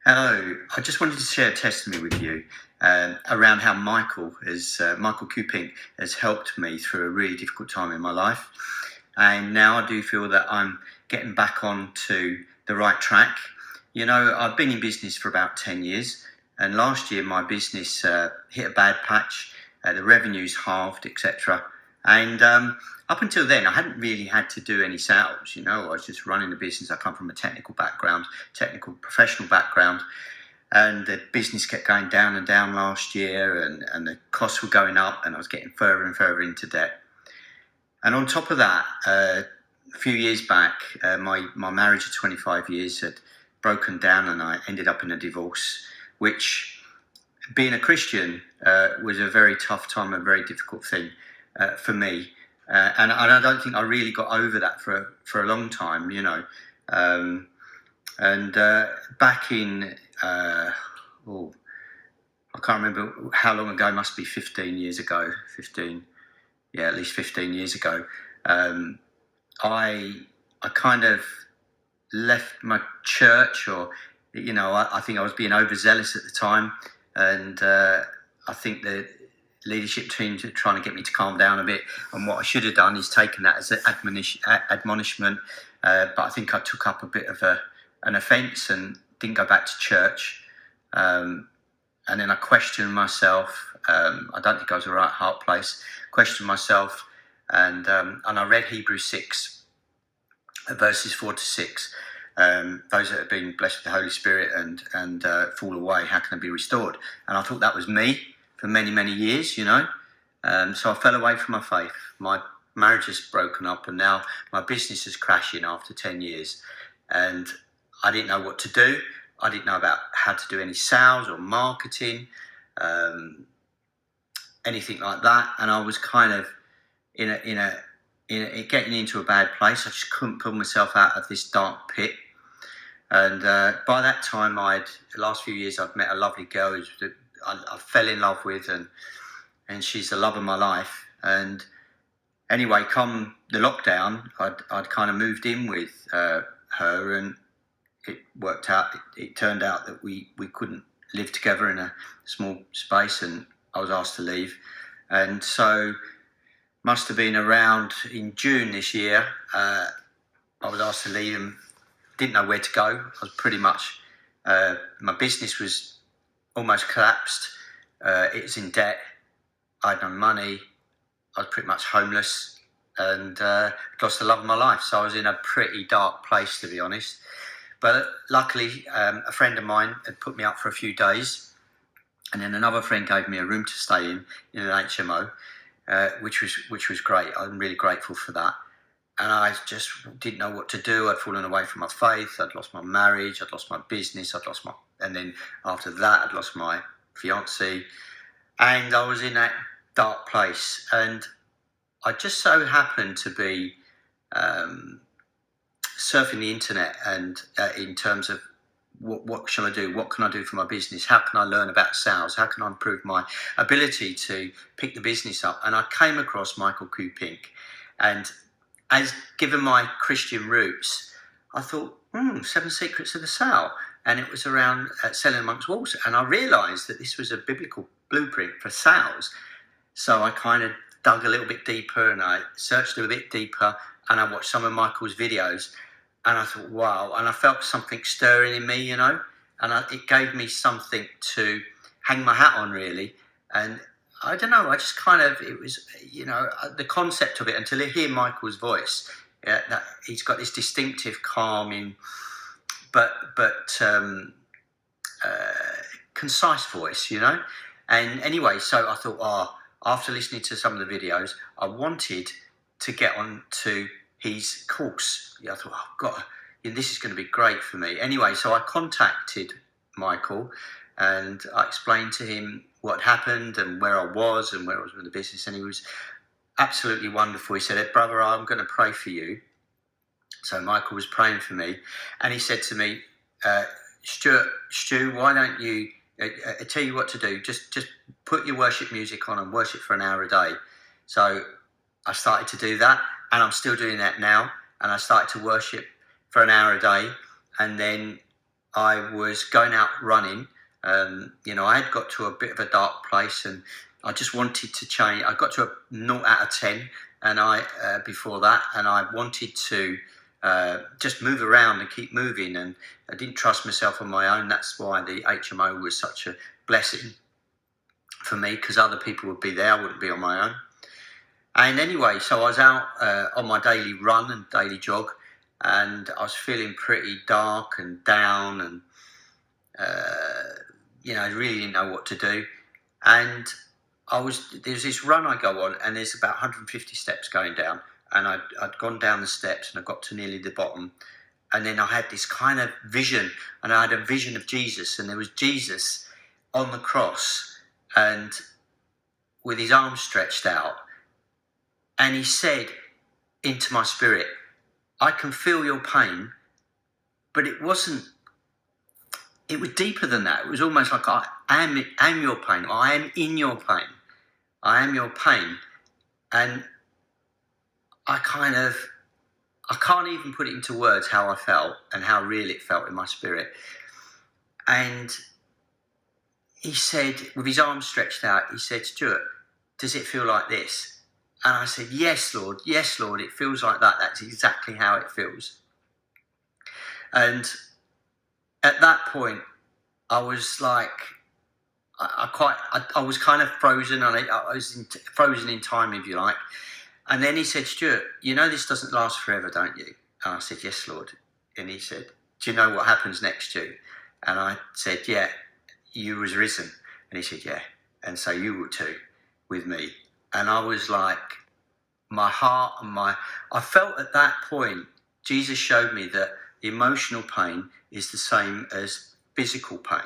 Hello, I just wanted to share a testimony with you around how Michael Kupink has helped me through a really difficult time in my life. And now I do feel that I'm getting back onto the right track. You know, I've been in business for about 10 years, and last year my business hit a bad patch, the revenues halved, etc. And up until then, I hadn't really had to do any sales. You know, I was just running the business. I come from a technical professional background, and the business kept going down and down last year, and the costs were going up, and I was getting further and further into debt. And on top of that, a few years back, my marriage of 25 years had broken down, and I ended up in a divorce, which, being a Christian, was a very tough time, a very difficult thing for me. And I don't think I really got over that for a long time, you know. Back in, I can't remember how long ago, must be 15 years ago, at least 15 years ago, I kind of left my church, or, you know, I think I was being overzealous at the time, and I think the leadership team were trying to get me to calm down a bit, and what I should have done is taken that as an admonishment, but I think I took up a bit of an offence and didn't go back to church, and then I questioned myself. I don't think I was the right heart place. Questioned myself, and I read Hebrews 6, verses 4 to 6. Those that have been blessed with the Holy Spirit and fall away, how can they be restored? And I thought that was me for many, many years, you know. So I fell away from my faith. My marriage has broken up, and now my business is crashing after 10 years. And I didn't know what to do. I didn't know about how to do any sales or marketing, anything like that. And I was kind of getting into a bad place. I just couldn't pull myself out of this dark pit. And by that time, the last few years, I'd met a lovely girl who I fell in love with, and she's the love of my life. And anyway, come the lockdown, I'd kind of moved in with her, and it worked out. It turned out that we couldn't live together in a small space, and I was asked to leave. And so, must have been around in June this year, I was asked to leave, and didn't know where to go. I was pretty much, my business was almost collapsed. It was in debt. I had no money. I was pretty much homeless, and lost the love of my life. So I was in a pretty dark place, to be honest. But luckily, a friend of mine had put me up for a few days, and then another friend gave me a room to stay in an HMO, which was great. I'm really grateful for that. And I just didn't know what to do. I'd fallen away from my faith. I'd lost my marriage. I'd lost my business. And then after that, I'd lost my fiancée. And I was in that dark place. And I just so happened to be surfing the internet, and in terms of what shall I do? What can I do for my business? How can I learn about sales? How can I improve my ability to pick the business up? And I came across Michael Kupink, and as given my Christian roots, I thought, 7 Secrets of the Sale. And it was around selling amongst wolves. And I realised that this was a biblical blueprint for sales. So I kind of dug a little bit deeper, and I searched a little bit deeper, and I watched some of Michael's videos. And I thought, wow. And I felt something stirring in me, you know. And it gave me something to hang my hat on, really. And I don't know, I just kind of, it was, you know, the concept of it, until I hear Michael's voice, that he's got this distinctive, calming, but concise voice, you know. And anyway, so I thought, after listening to some of the videos, I wanted to get on to his course. I thought, God, this is going to be great for me. Anyway, so I contacted Michael, and I explained to him what happened and where I was and where I was with the business, and he was absolutely wonderful. He said, brother, I'm going to pray for you. So Michael was praying for me, and he said to me, Stu, why don't you, I tell you what to do, just put your worship music on and worship for an hour a day. So I started to do that, and I'm still doing that now, and I started to worship for an hour a day, and then I was going out running. I had got to a bit of a dark place, and I just wanted to change. I got to a 0 out of 10, and before that, and I wanted to just move around and keep moving, and I didn't trust myself on my own. That's why the HMO was such a blessing for me, because other people would be there, I wouldn't be on my own. And anyway, so I was out on my daily run and daily jog, and I was feeling pretty dark and down, and I really didn't know what to do. And there's this run I go on, and there's about 150 steps going down, and I'd gone down the steps, and I got to nearly the bottom, and then I had this kind of vision, and I had a vision of Jesus, and there was Jesus on the cross, and with his arms stretched out, and he said into my spirit, I can feel your pain, but it was deeper than that. It was almost like I am your pain. I am in your pain. I am your pain. And I can't even put it into words how I felt and how real it felt in my spirit. And he said, with his arms stretched out, he said, Stuart, does it feel like this? And I said, yes, Lord, it feels like that. That's exactly how it feels. And at that point, I was like, I was kind of frozen. I was frozen in time, if you like. And then he said, Stuart, you know this doesn't last forever, don't you? And I said, yes, Lord. And he said, do you know what happens next to you? And I said, yeah, you was risen. And he said, yeah, and so you will too with me. And I was like, my heart and I felt at that point, Jesus showed me that emotional pain is the same as physical pain.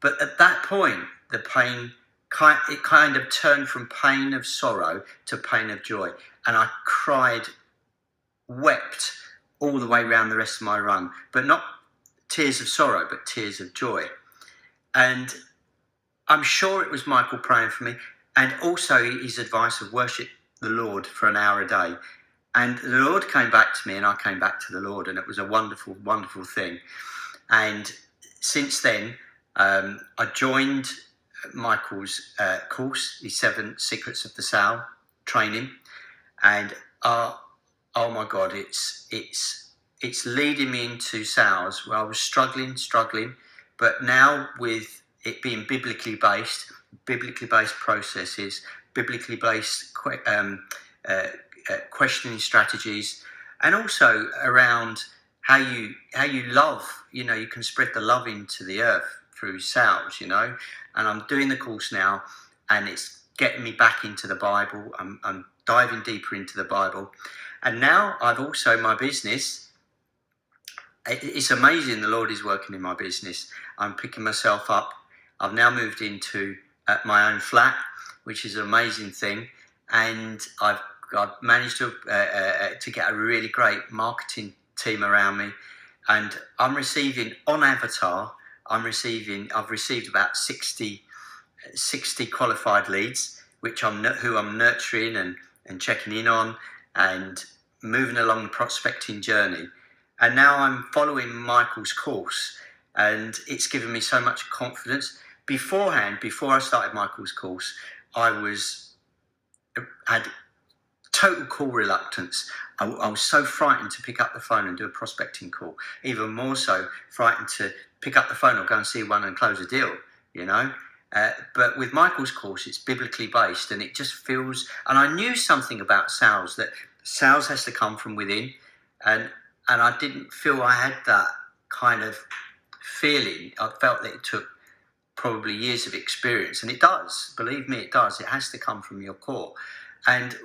But at that point, the pain, it kind of turned from pain of sorrow to pain of joy. And I wept all the way around the rest of my run, but not tears of sorrow, but tears of joy. And I'm sure it was Michael praying for me, and also his advice of worship the Lord for an hour a day. And the Lord came back to me, and I came back to the Lord, and it was a wonderful, wonderful thing. And since then, I joined Michael's course, the 7 Secrets of the Sale training, and oh my God, it's leading me into sales where I was struggling, but now with it being biblically based processes, biblically based questioning strategies, and also around how you love. You can spread the love into the earth through sales. And I'm doing the course now, and it's getting me back into the Bible. I'm diving deeper into the Bible, and now I've also my business. It's amazing the Lord is working in my business. I'm picking myself up. I've now moved into my own flat, which is an amazing thing, and I've managed to get a really great marketing team around me, and I'm receiving on Avatar. I've received about 60 qualified leads, who I'm nurturing and checking in on and moving along the prospecting journey. And now I'm following Michael's course, and it's given me so much confidence. Before I started Michael's course, I had total call reluctance. I was so frightened to pick up the phone and do a prospecting call, even more so frightened to pick up the phone or go and see one and close a deal, But with Michael's course, it's biblically based, and it just feels, and I knew something about sales, that sales has to come from within, and I didn't feel I had that kind of feeling. I felt that it took probably years of experience, and it does. Believe me, it does. It has to come from your core. And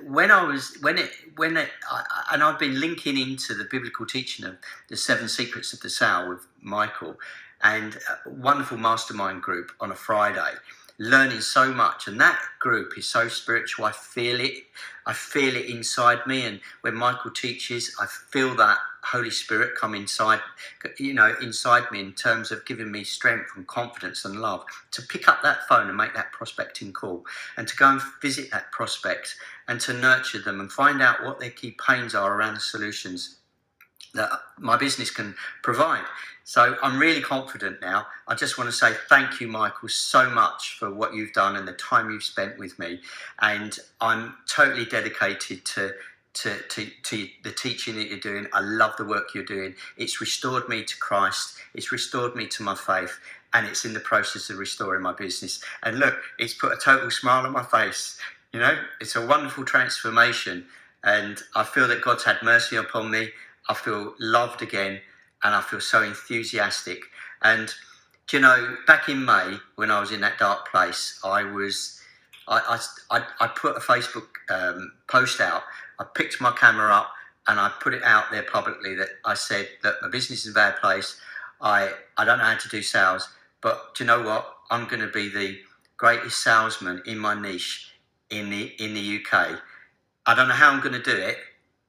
I've been linking into the biblical teaching of the 7 Secrets of the Sale with Michael, and a wonderful mastermind group on a Friday, learning so much. And that group is so spiritual. I feel it inside me. And when Michael teaches, I feel that Holy Spirit come inside me, in terms of giving me strength and confidence and love to pick up that phone and make that prospecting call, and to go and visit that prospect and to nurture them and find out what their key pains are around the solutions that my business can provide. So I'm really confident now. I just want to say thank you, Michael, so much for what you've done and the time you've spent with me. And I'm totally dedicated to the teaching that you're doing. I love the work you're doing. It's restored me to Christ. It's restored me to my faith. And it's in the process of restoring my business. And look, it's put a total smile on my face. You know, it's a wonderful transformation. And I feel that God's had mercy upon me. I feel loved again. And I feel so enthusiastic. And, you know, back in May, when I was in that dark place, I put a Facebook post out. I picked my camera up and I put it out there publicly that I said that my business is in a bad place. I don't know how to do sales, but do you know what? I'm going to be the greatest salesman in my niche in the UK. I don't know how I'm going to do it,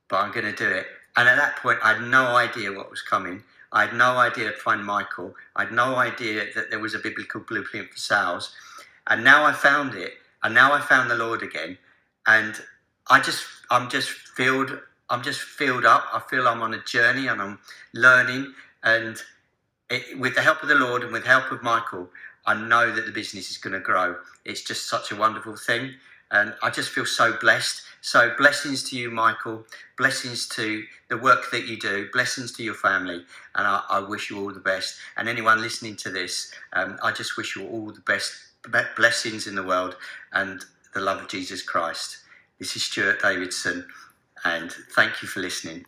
but I'm going to do it. And at that point, I had no idea what was coming. I had no idea to find Michael. I had no idea that there was a biblical blueprint for sales. And now I found it. And now I found the Lord again. And I'm just filled up. I feel I'm on a journey and I'm learning. And with the help of the Lord and with the help of Michael, I know that the business is going to grow. It's just such a wonderful thing. And I just feel so blessed. So blessings to you, Michael. Blessings to the work that you do. Blessings to your family. And I wish you all the best. And anyone listening to this, I just wish you all the best blessings in the world and the love of Jesus Christ. This is Stuart Davidson, and thank you for listening.